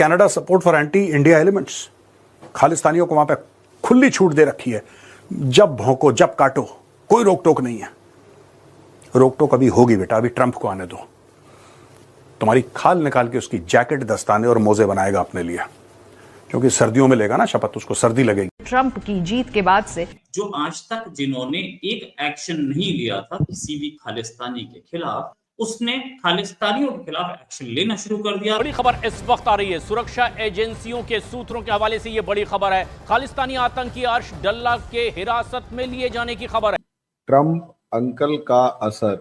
Canada support for anti India elements, खालिस्तानियों को वहां पे खुली छूट दे रखी है, जब भौंको जब काटो, कोई रोक टोक नहीं है। रोक टोक अभी होगी बेटा, अभी ट्रंप को आने दो। तुम्हारी खाल निकाल के उसकी जैकेट, दस्ताने और मोजे बनाएगा अपने लिए, क्योंकि सर्दियों में लेगा ना शपथ, उसको सर्दी लगेगी। ट्रंप की जीत के बाद से जो आज तक जिन्होंने एक एक्शन नहीं लिया था किसी भी खालिस्तानी के खिलाफ, उसने खालिस्तानियों के खिलाफ एक्शन लेना शुरू कर दिया। बड़ी खबर इस वक्त आ रही है, सुरक्षा एजेंसियों के सूत्रों के हवाले से ये बड़ी खबर है। खालिस्तानी आतंकी अर्श डल्ला के हिरासत में लिए जाने की खबर है। ट्रंप अंकल का असर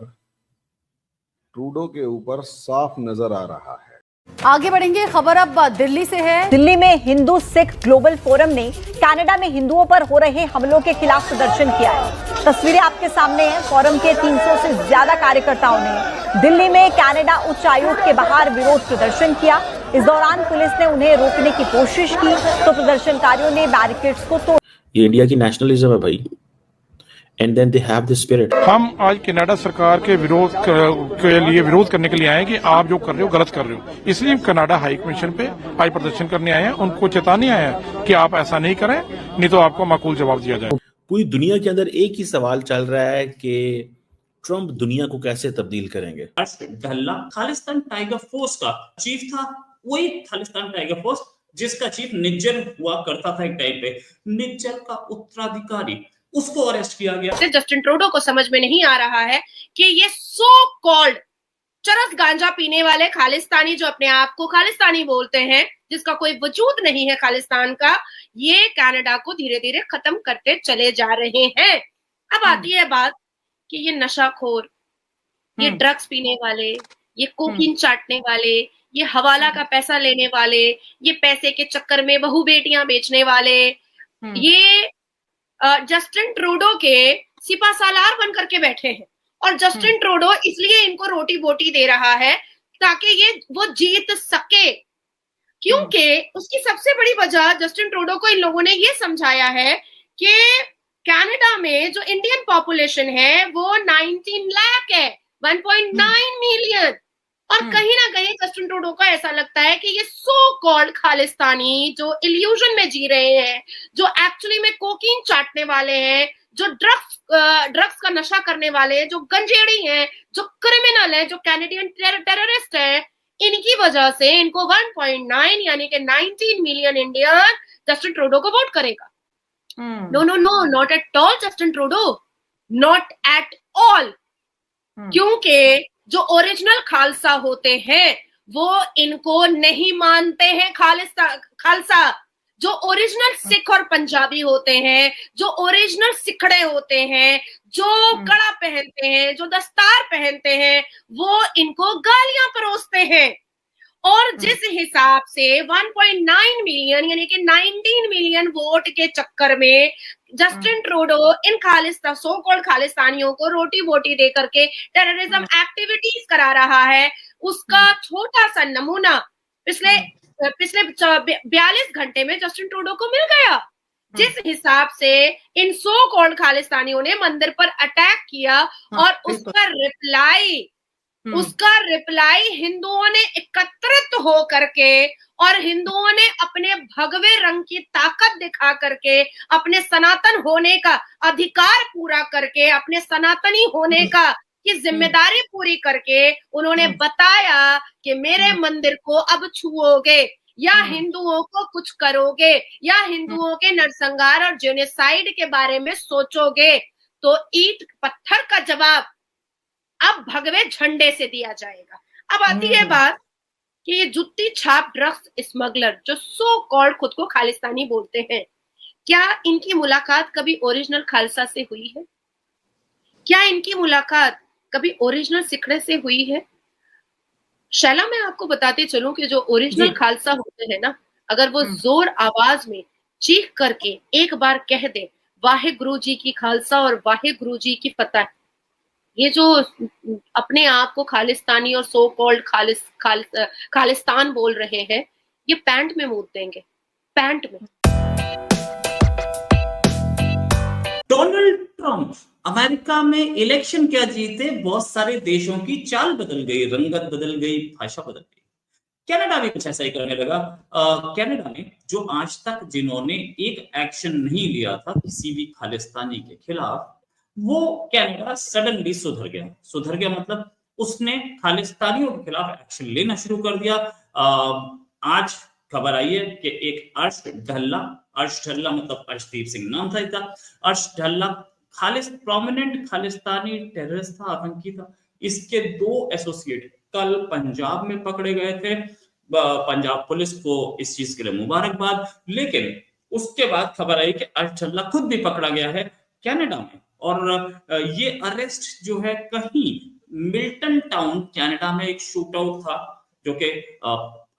ट्रूडो के ऊपर साफ नजर आ रहा है। आगे बढ़ेंगे, खबर अब दिल्ली से है। दिल्ली में हिंदू सिख ग्लोबल फोरम ने कनाडा में हिंदुओं पर हो रहे हमलों के खिलाफ प्रदर्शन किया है। तस्वीरें आपके सामने हैं। फोरम के 300 से ज्यादा कार्यकर्ताओं ने दिल्ली में कनाडा उच्चायोग के बाहर विरोध प्रदर्शन किया। इस दौरान पुलिस ने उन्हें रोकने की कोशिश की तो प्रदर्शनकारियों ने बैरिकेड्स को तोड़। ये इंडिया की नेशनलिज्म है भाई, and then they have this spirit. हम आज कनाडा सरकार के विरोध करने के लिए आए हैं कि आप जो कर रहे हो गलत कर रहे हो, इसलिए कनाडा हाई कमीशन पे आज प्रदर्शन करने आए हैं। उनको चेताने आए हैं कि आप ऐसा नहीं करें, नहीं तो आपको माकूल जवाब दिया जाए। पूरी दुनिया के अंदर एक ही सवाल चल रहा है कि ट्रंप दुनिया को कैसे तब्दील करेंगे। डल्ला खालिस्तान टाइगर फोर्स का चीफ था, वही खालिस्तान टाइगर फोर्स जिसका चीफ निज्जर हुआ करता था एक टाइम पे, निज्जर का उत्तराधिकारी, उसको अरेस्ट किया गया। जस्टिन ट्रूडो को समझ में नहीं आ रहा है कि ये सो कॉल्ड चरस गांजा पीने वाले खालिस्तानी जो अपने आप को खालिस्तानी बोलते हैं, जिसका कोई वजूद नहीं है खालिस्तान का, ये कनाडा को धीरे धीरे खत्म करते चले जा रहे हैं। अब आती है बात कि ये नशाखोर, ये ड्रग्स पीने वाले, ये कोकीन चाटने वाले, ये हवाला का पैसा लेने वाले, ये पैसे के चक्कर में बहू बेटियां बेचने वाले, ये जस्टिन ट्रूडो के सिपा सालार बन करके बैठे हैं। और जस्टिन ट्रूडो इसलिए इनको रोटी बोटी दे रहा है ताकि वो जीत सके, क्योंकि उसकी सबसे बड़ी वजह जस्टिन ट्रूडो को इन लोगों ने ये समझाया है कि कनाडा में जो इंडियन पॉपुलेशन है वो 19 लाख है, 1.9 मिलियन। और कहीं ना कहीं जस्टिन ट्रूडो को ऐसा लगता है कि ये सो कॉल्ड खालिस्तानी जो इल्यूजन में जी रहे हैं, जो एक्चुअली में कोकीन चाटने वाले हैं, जो ड्रग्स का नशा करने वाले, जो गंजेड़ी हैं, जो क्रिमिनल हैं, जो कैनेडियन टेररिस्ट हैं, इनकी वजह से इनको 1.9 यानी कि 19 मिलियन इंडियन जस्टिन ट्रूडो को वोट करेगा। No no no, not at all Justin Trudeau, not at all. क्योंकि जो ओरिजिनल खालसा होते हैं वो इनको नहीं मानते हैं खालसा। जो ओरिजिनल सिख और पंजाबी होते हैं, जो ओरिजिनल सिखड़े होते हैं, जो कड़ा पहनते हैं, जो दस्तार पहनते हैं, वो इनको गालियां परोसते हैं। और जिस हिसाब से 1.9 मिलियन यानी कि 19 मिलियन वोट के चक्कर में जस्टिन ट्रूडो इन सो कॉल्ड खालिस्तानियों को रोटी बोटी दे करके टेररिज्म एक्टिविटीज करा रहा है, उसका छोटा सा नमूना पिछले 42 घंटे में जस्टिन ट्रूडो को मिल गया। जिस हिसाब से इन सो कॉल्ड खालिस्तानियों ने मंदिर पर अटैक किया और उसका रिप्लाई हिंदुओं ने एकत्रित हो करके और हिंदुओं ने अपने भगवे रंग की ताकत दिखा करके, अपने सनातन होने का अधिकार पूरा करके, अपने सनातनी होने का की जिम्मेदारी पूरी करके उन्होंने बताया कि मेरे मंदिर को अब छुओगे या हिंदुओं को कुछ करोगे या हिंदुओं के नरसंहार और जेनोसाइड के बारे में सोचोगे तो ईंट पत्थर का जवाब अब भगवे झंडे से दिया जाएगा। अब आती है बात कि ये जुत्ती छाप ड्रग्स स्मगलर जो सो कॉल्ड खुद को खालिस्तानी बोलते हैं, क्या इनकी मुलाकात कभी ओरिजिनल खालसा से हुई है? क्या इनकी मुलाकात कभी ओरिजिनल सिखड़े से हुई है? शैला, मैं आपको बताते चलूं कि जो ओरिजिनल खालसा होते हैं ना, अगर वो जोर आवाज में चीख करके एक बार कह दे वाहे गुरु जी की खालसा और वाहे गुरु जी की फतह, ये जो अपने आप को खालिस्तानी और सो कॉल्ड खालिस्तान बोल रहे हैं, ये पैंट में मूत देंगे, पैंट में। डोनाल्ड ट्रंप अमेरिका में इलेक्शन क्या जीते, बहुत सारे देशों की चाल बदल गई, रंगत बदल गई, भाषा बदल गई। कनाडा भी कुछ ऐसा ही करने लगा। कनाडा में जो आज तक जिन्होंने एक एक्शन नहीं लिया था किसी भी खालिस्तानी के खिलाफ, वो कनाडा सडनली सुधर गया मतलब उसने खालिस्तानियों के खिलाफ एक्शन लेना शुरू कर दिया। आज खबर आई है कि एक अर्श ढल्ला मतलब अर्शदीप सिंह नाम था इसका, अर्श ढल्ला प्रोमिनेंट खालिस्तानी टेररिस्ट था, आतंकी था। इसके 2 एसोसिएट कल पंजाब में पकड़े गए थे। पंजाब पुलिस को इस चीज के लिए मुबारकबाद। लेकिन उसके बाद खबर आई कि अर्श ढल्ला खुद भी पकड़ा गया है कनाडा में, और ये अरेस्ट जो है कहीं मिल्टन टाउन कनाडा में एक शूट आउट था जो कि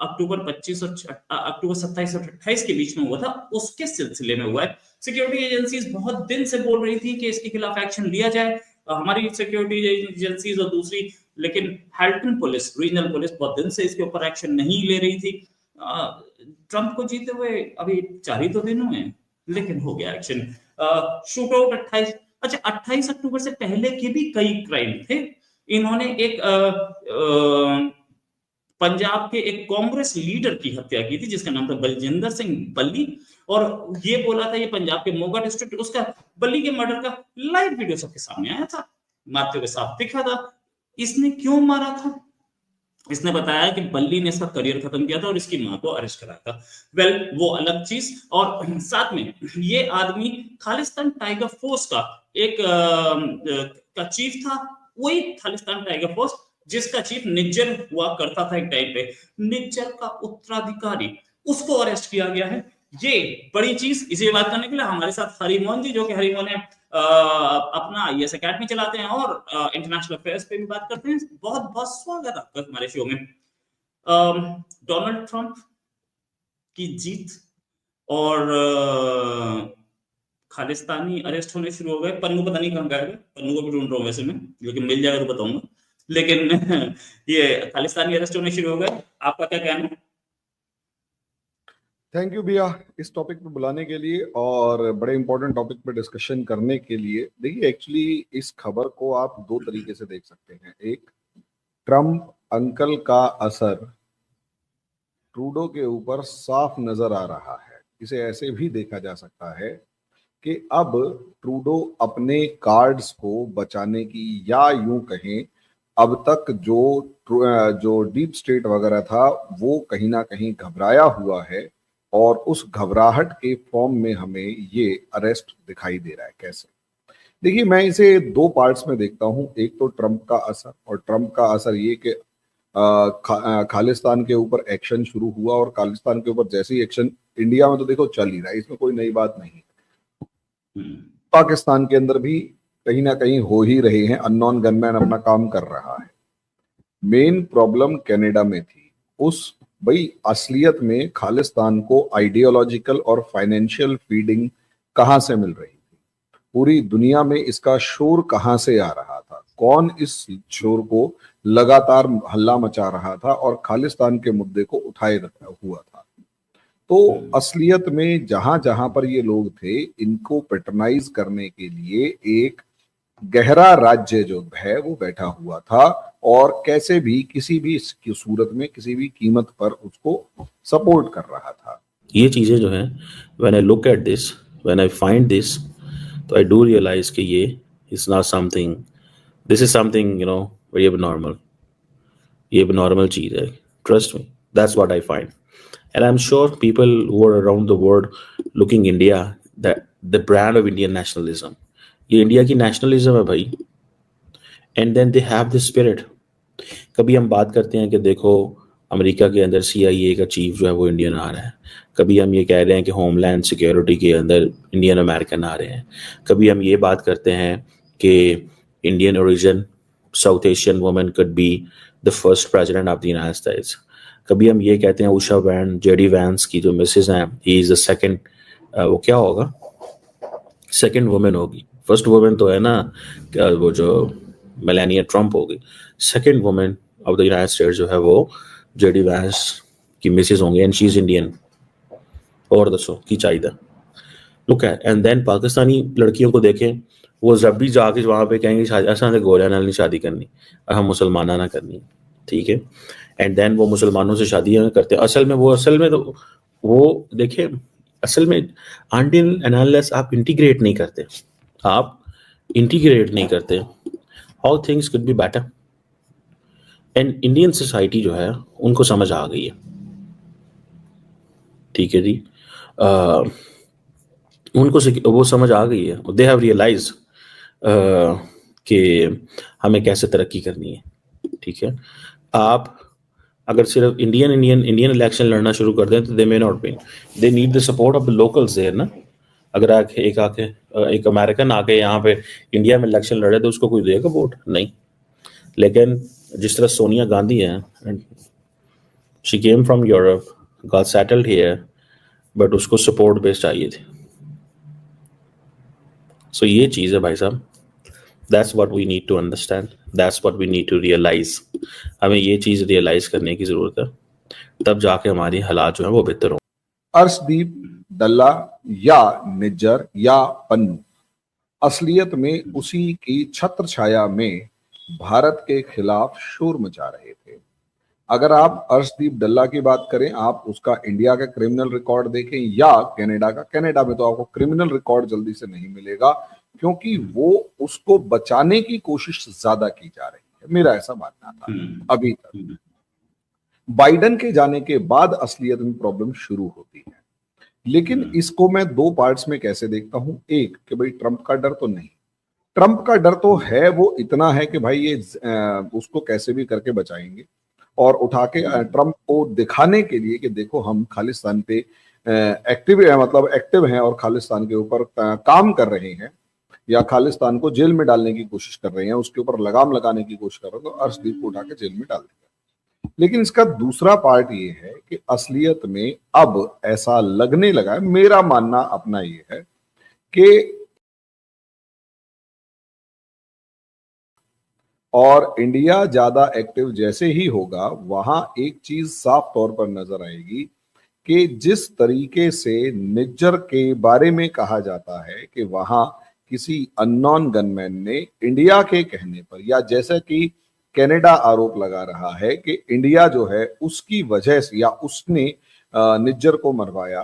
अक्टूबर 27 और 28 के बीच में हुआ था, उसके सिलसिले में हुआ है। सिक्योरिटी एजेंसीज बहुत दिन से बोल रही थी कि इसके खिलाफ एक्शन लिया जाए, हमारी सिक्योरिटी एजेंसीज और दूसरी, लेकिन हैल्टन पुलिस, रीजनल पुलिस बहुत दिन से इसके ऊपर एक्शन नहीं ले रही थी। ट्रंप को जीते हुए अभी 4 ही तो दिन हुए हैं, लेकिन हो गया एक्शन। शूट आउट 28 अक्टूबर से पहले के भी कई क्राइम थे। इन्होंने एक पंजाब के एक कांग्रेस लीडर की हत्या की थी जिसका नाम था बलजिंदर सिंह बल्ली, और ये बोला था ये पंजाब के मोगा डिस्ट्रिक्ट, उसका बल्ली के मर्डर का लाइव वीडियो सबके सामने आया था, मारते हुए साफ दिखा था। इसने क्यों मारा था? इसने बताया कि बल्ली ने इसका करियर खत्म किया था और इसकी मां को अरेस्ट कराया था। वेल, वो अलग चीज। और साथ में ये आदमी खालिस्तान टाइगर फोर्स का एक का चीफ था, वही खालिस्तान टाइगर फोर्स जिसका चीफ निज्जर हुआ करता था एक टाइम पे, निज्जर का उत्तराधिकारी, उसको अरेस्ट किया गया है। ये बड़ी चीज। इसी बात करने के लिए हमारे साथ हरिमोहन जी, जो कि हरिमोहन है अपना IAS अकेडमी चलाते हैं और इंटरनेशनल अफेयर्स पे भी बात करते हैं। बहुत बहुत स्वागत आपका हमारे शो में। डोनाल्ड ट्रंप की जीत और खालिस्तानी अरेस्ट होने शुरू हो गए। पन्नू पता नहीं कहाँ गए, पन्नू को भी ढूंढ रहा हूँ वैसे में, लेकिन मिल जाएगा तो बताऊंगा। लेकिन ये खालिस्तानी अरेस्ट होने शुरू हो गए, आपका क्या कहना है? थैंक यू भैया इस टॉपिक पे बुलाने के लिए और बड़े इंपॉर्टेंट टॉपिक पे डिस्कशन करने के लिए। देखिए, एक्चुअली इस खबर को आप 2 तरीके से देख सकते हैं। एक, ट्रम्प अंकल का असर ट्रूडो के ऊपर साफ नजर आ रहा है। इसे ऐसे भी देखा जा सकता है कि अब ट्रूडो अपने कार्ड्स को बचाने की, या यूं कहें अब तक जो डीप स्टेट वगैरह था वो कहीं ना कहीं घबराया हुआ है, और उस घबराहट के फॉर्म में हमें ये अरेस्ट दिखाई दे रहा है। कैसे? देखिए, मैं इसे 2 पार्ट्स में देखता हूं। एक तो ट्रंप का असर, और ट्रंप का असर ये कि खालिस्तान के ऊपर एक्शन शुरू हुआ, और खालिस्तान के ऊपर जैसे ही एक्शन इंडिया में तो देखो चल ही रहा है, इसमें कोई नई बात नहीं। पाकिस्तान के अंदर भी कहीं ना कहीं हो ही रहे हैं, अननोन गनमैन अपना काम कर रहा है। मेन प्रॉब्लम कनाडा में थी। उस भाई असलियत में खालिस्तान को आइडियोलॉजिकल और फाइनेंशियल फीडिंग कहां से मिल रही थी? पूरी दुनिया में इसका शोर कहां से आ रहा था? कौन इस शोर को लगातार हल्ला मचा रहा था और खालिस्तान के मुद्दे को उठाए हुआ था? तो असलियत में जहां जहां पर ये लोग थे, इनको पैटर्नाइज करने के लिए एक गहरा राज्य जो है वो बैठा हुआ था, और कैसे भी किसी भी सूरत में किसी भी कीमत पर उसको सपोर्ट कर रहा था। ये चीजें जो है, when I look at this, when I find this, तो आई डू रियलाइज कि ये is not something, this is something very abnormal. ये एबनॉर्मल चीज है, trust me, that's what I find. And I am sure people who are around the world looking India, that the brand of Indian nationalism, ये India की nationalism है भाई। And then they have this spirit. कभी हम बात करते हैं कि देखो अमेरिका के अंदर CIA का चीफ जो है वो इंडियन आ रहा है, कभी हम ये कह रहे हैं कि होमलैंड सिक्योरिटी के अंदर इंडियन अमेरिकन आ रहे हैं, कभी हम ये बात करते हैं कि Indian origin south Asian women could be the first president of the United states, कभी हम ये कहते हैं उषा वैन, JD वैंस की जो मिसेज हैं, ही इज द सेकंड, वो क्या होगा, सेकंड वुमेन होगी। फर्स्ट वुमेन तो है ना वो जो मेलानिया ट्रंप होगी, second women of the United states जो है वो JD वैंस की मिसेज होंगी, एंड शी इज इंडियन। और दसो की चाहिए लुक है। एंड देन पाकिस्तानी लड़कियों को देखें, वो जब भी जाके वहाँ पे कहेंगे ऐसा गोरिया नाल नहीं शादी करनी और हम मुसलमाना ना करनी, ठीक है। एंड देन वो मुसलमानों से शादियां करते हैं। असल में तो वो देखिए, असल में अनटिल एंड अनलेस आप इंटीग्रेट नहीं करते, how things could be better. And Indian society जो है उनको समझ आ गई है, ठीक है जी, उनको वो समझ आ गई है, दे हैव रियलाइज कि हमें कैसे तरक्की करनी है, ठीक है। आप अगर सिर्फ इंडियन इलेक्शन लड़ना शुरू कर दें तो they may not win, they need the support of the locals there ना। अगर एक अमेरिकन आके यहाँ पे इंडिया में इलेक्शन लड़े तो उसको कोई देगा वोट? नहीं। लेकिन जिस तरह सोनिया गांधी है, she came from Europe, got settled here, but उसको सपोर्ट बेस चाहिए थी। सो ये चीज़ है भाई साहब, that's what we need to understand, that's what we need to realise. हमें ये चीज़ रियलाइज करने की ज़रूरत है, तब जाके हमारी हालात जो है वो बेहतर हों। अर्शदीप डल्ला या निज्जर या पन्नू असलियत में उसी की छत्र छाया में भारत के खिलाफ शोर मचा रहे थे। अगर आप अर्शदीप डल्ला की बात करें, आप उसका इंडिया का क्रिमिनल रिकॉर्ड देखें या कनाडा का, कनाडा में तो आपको क्रिमिनल रिकॉर्ड जल्दी से नहीं मिलेगा क्योंकि वो उसको बचाने की कोशिश ज्यादा की जा रही है, मेरा ऐसा मानना था। अभी तक बाइडेन के जाने के बाद असलियत में प्रॉब्लम शुरू होती है। लेकिन इसको मैं दो पार्ट्स में कैसे देखता हूं। एक कि भाई ट्रंप का डर तो नहीं, ट्रंप का डर तो है, वो इतना है कि भाई ये उसको कैसे भी करके बचाएंगे और उठा के ट्रंप को दिखाने के लिए कि देखो हम खालिस्तान पे एक्टिव हैं और खालिस्तान के ऊपर काम कर रहे हैं या खालिस्तान को जेल में डालने की कोशिश कर रहे हैं, उसके ऊपर लगाम लगाने की कोशिश कर रहे हैं, तो अर्शदीप को उठा के जेल में डाल देगा। लेकिन इसका दूसरा पार्ट ये है कि असलियत में अब ऐसा लगने लगा है, मेरा मानना अपना ये है कि और इंडिया ज्यादा एक्टिव जैसे ही होगा, वहां एक चीज साफ तौर पर नजर आएगी कि जिस तरीके से निज्जर के बारे में कहा जाता है कि वहां किसी अननोन गनमैन ने इंडिया के कहने पर, या जैसा कि कनाडा आरोप लगा रहा है कि इंडिया जो है उसकी वजह से या उसने निज्जर को मरवाया,